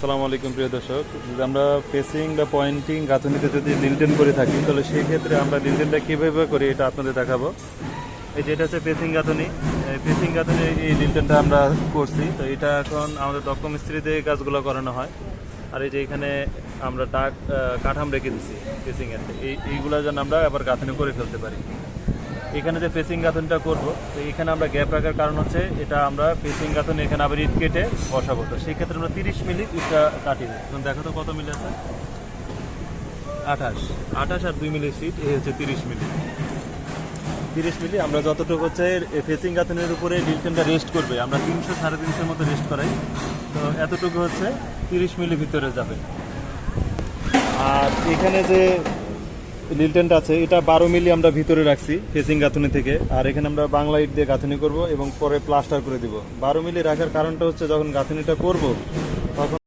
আসসালামু আলাইকুম প্রিয় দর্শক। যদি আমরা ফেসিং বা পয়েন্টিং গাঁথনিতে যদি লিলটেন করে থাকি তাহলে সেই ক্ষেত্রে আমরা লিলটেনটা কীভাবে করি এটা আপনাদের দেখাবো। এই যেটা হচ্ছে ফেসিং গাঁথনি। ফেসিং গাঁথনি এই লিলটেনটা আমরা করছি, তো এটা এখন আমাদের দক্ষ মিস্ত্রি দিয়ে কাজগুলো করানো হয়। আর এই যে এখানে আমরা কাঠাম রেখে দিচ্ছি ফেসিংয়ের, এইগুলো যেন আমরা আবার গাঁথনি করে ফেলতে পারি। এখানে যে ফেসিং গাঁথনিটা করবো, তো এখানে আমরা গ্যাপ রাখার কারণ হচ্ছে এটা আমরা ফেসিং গাঁথনি এখানে আবার ইট কেটে বসাবো। তো সেই ক্ষেত্রে আমরা 30 মিলি ইটটা কাটি। এখন দেখো তো কত মিলি আছে, 28 আর 2 মিলি সিট, এই হচ্ছে 30 মিলি। 30 মিলি আমরা যতটুকু হচ্ছে ফেসিং গাঁথনির উপরে লিলটেনটা রেস্ট করবে, আমরা 300-350 মতো রেস্ট করাই। তো এতটুকু হচ্ছে 30 মিলি ভিতরে যাবে। আর এখানে যে লিলটেনটা আছে এটা 12 মিলি আমরা ভিতরে রাখছি ফেসিং গাঁথনি থেকে। আর এখানে আমরা বাংলা ইট দিয়ে গাঁথনি করব এবং পরে প্লাস্টার করে দিব। 12 মিলি রাখার কারণটা হচ্ছে যখন গাঁথনিটা করব তখন